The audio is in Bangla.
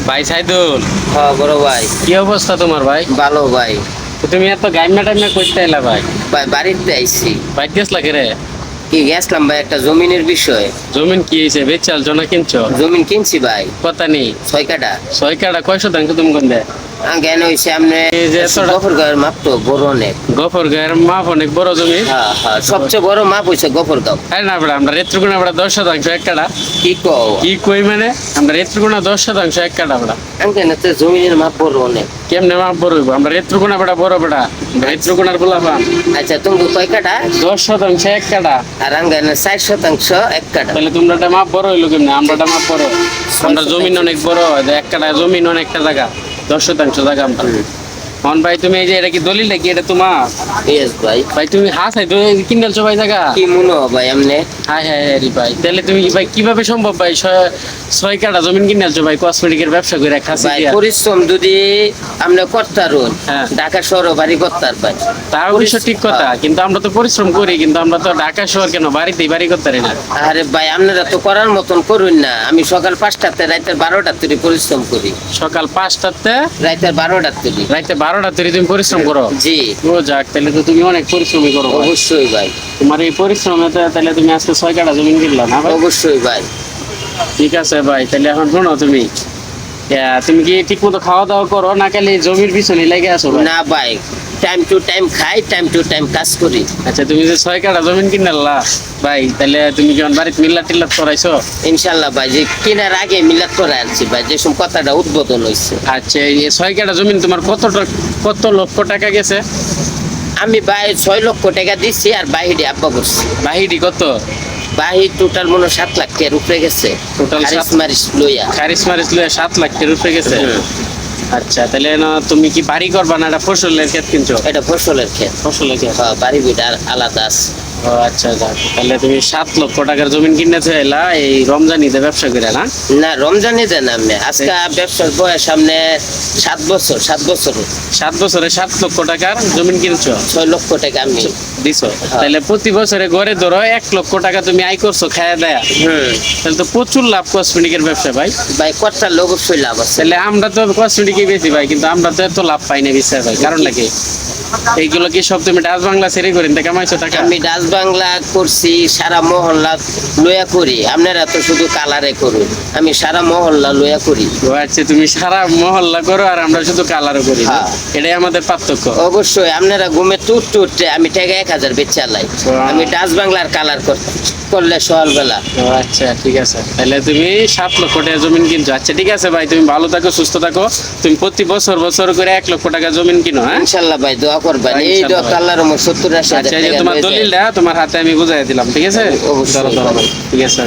ভাই সাইদুল, হ্যাঁ বড় ভাই। কি অবস্থা তোমার ভাই? ভালো ভাই। তুমি এত গাইমা টাইমা করতে এলা ভাই? ভাই বাড়িতে আইছি। বাইক গেছলা কে রে? কি গেছিলাম ভাই একটা জমিনের বিষয়। জমিন কি হয়েছে, বেচালছো না কিনছো? জমিন কিনছি ভাই, কথা নেই। 6 কাঠা। 6 কাঠা কয় শতাংশ তুমি কোন দেয়? জ্ঞান হয়েছে আপনি এই যে এতটা- গফর গাঁয়ের মাপ তো বড় অনেক। গফর গায়ের মাপ অনেক বড় জমি। হ্যাঁ হ্যাঁ, সবচেয়ে বড় মাপ হয়েছে গফর গাঁও। আরে না বেড়া, আমরা রেত্রগুণা বেড়া 10 শতাংশ 1 কাঠা। কি কও? কি কই মানে? আমরা রেত্রগুণা 10 শতাংশ 1 কাঠা বেড়া। আঙ্কেল তো জমিনের মাপ বড় অনেক। কেমনে মাপ বড় হইব? আমরা রেত্রগুণা বেড়া বড় বেড়া, রেত্রগুণার বলা পাম। আচ্ছা তুমি 6 কাঠা 10 শতাংশ 1 কাঠা। আর আঙ্কেল 4% 1 কাঠা। তাহলে তোমরা মাপ বড় হইলো কেমনে? আমরা মাপ বড়। আমরা জমিন অনেক বড়, 1 কাঠা জমিন অনেকটা জায়গা, 10 শতাংশ জায়গা আমরা। হন ভাই, তুমি এই যে এটা কি দলিলটা কি, এটা তোমার? ইয়েস ভাই। ভাই তুমি হাসাই তো কিনছো ভাই জায়গা? কি মনে হয় ভাই এমনি? হাই হাই হাই রে ভাই, তাহলে তুমি ভাই কিভাবে সম্ভব ভাই 6 কাঠা জমিন কিনেছো ভাই কসমেটিকের ব্যবসা করে খাসি ভাই দিয়া? পরিশ্রম যদি আপনি করতে পারুন, হ্যাঁ। ঢাকা শহরে বাড়ি করতে পারবেন। তা অবশ্য ঠিক কথা, কিন্তু আমরা তো পরিশ্রম করি, কিন্তু আমরা তো ঢাকা শহর কেন বাড়িতেই বাড়ি করতে পারি না। আরে ভাই আপনারা তো করার মতন করুন না। আমি সকাল 5টাতে রাতের 12টার তৈরি পরিশ্রম করি। সকাল 5টাতে রাতের 12টার তৈরি। রাইতে 12টা তৈরি তুমি পরিশ্রম করো? জি ও যাক, তাহলে তো তুমি অনেক পরিশ্রমী করো ভাই। অবশ্যই ভাই, তোমার এই পরিশ্রমে তাহলে তুমি আজকে 6 কাঠা জমিন কিনলা না ভাই? অবশ্যই ভাই। ঠিক আছে ভাই, তাহলে এখন শোনো তুমি, তুমি কি ঠিক মতো খাওয়া দাওয়া করো না খালি জমির পিছনে লেগে আছো ভাই? না ভাই, টাইম টু টাইম খাই, টাইম টু টাইম কাজ করি। আচ্ছা, তুমি যে 6 কাঠা জমিন কিনলা ভাই, তাহলে তুমি কি বাড়িতে মিল্লাত টিল্লাত করাইছো? ইনশাল্লাহ ভাই, যে কেনার আগে মিলাদ করে আনছি ভাই, যেসব কথাটা উদ্বোধন হয়েছে। আচ্ছা, এই 6 কাঠা জমিন তোমার কত লক্ষ টাকা গেছে? আমি ভাই 6 লক্ষ টাকা দিচ্ছি আর বাহিরে আব্বা করছি। বাহিরি কত? বাহির টোটাল মনে হয় 7 লাখ টাকার উপরে গেছে। টোটাল খারিজ মারিচ লইয়া। খারিজ মারিজ লইয়া 7 লাখ টাকার উপরে গেছে। আচ্ছা, তাহলে না তুমি কি বাড়ি করবা না এটা ফসলের ক্ষেত কিনছো? এটা ফসলের ক্ষেত। ফসলের ক্ষেত। হ্যাঁ, বাড়ি ভিটা আলাদা আছে। ও আচ্ছা, যাক, তাহলে তুমি 7 লক্ষ টাকার জমিন কিনেছো এলা এই রমজান ঈদে ব্যবসা করে না? না, রমজানে দেন আপনি। আজকে ব্যবসার বয়স সামনে 7 বছর। 7 বছর 7 বছরে 7 লক্ষ টাকার জমিন কিনছো? 6 লক্ষ টাকা আমি দিছো। তাহলে প্রতি বছরে গড়ে ধরো 1 লক্ষ টাকা তুমি আয় করছো খায়া দেয়া। তাহলে তো প্রচুর লাভ কসমেটিকের ব্যবসা ভাই। ভাই কটার লোক অবশ্যই লাভ আছে। তাহলে আমরা তো কসমেটিকই বেশি ভাই, কিন্তু আমরা তো এত লাভ পাই না বিশ্বাস ভাই, কারণ নাকি এইগুলো কি সব তুমি ডাচ বাংলা ছেড়ে করেন তা কামাইছো টাকা? আমি ডাচ বাংলা করছি, সারা মহল্লা লইয়া করি। আপনারা তো শুধু কালারে করুন, আমি সারা মহল্লা লইয়া করি। ও আচ্ছা, তুমি সারা মহল্লা করো আর আমরা শুধু কালারও করি। হ্যাঁ। এটাই আমাদের পার্থক্য। অবশ্যই আপনারা ঘুমে টুটে আমি টাকা 1000 বেচে লাই। আমি ডাচ বাংলার কালার করলে সকালবেলা। ও আচ্ছা, ঠিক আছে, তাহলে তুমি 7 লক্ষ টাকা জমিন কিনছো। আচ্ছা ঠিক আছে ভাই, তুমি ভালো থাকো, সুস্থ থাকো। তুমি প্রতি বছর বছর করে 1 লক্ষ টাকা জমিন কিনো। হ্যাঁ ইনশাল্লাহ ভাই, দোয়া করবেন। এই দোয়া আল্লাহর রহমত 70-80 আচ্ছা, হাজার এই যে টাকা তোমার হয়ে যায়। দলিলটা তোমার হাতে আমি বুঝাই দিলাম, ঠিক আছে? অবশ্যই। ধরো ধরো ভাই, ঠিক আছে।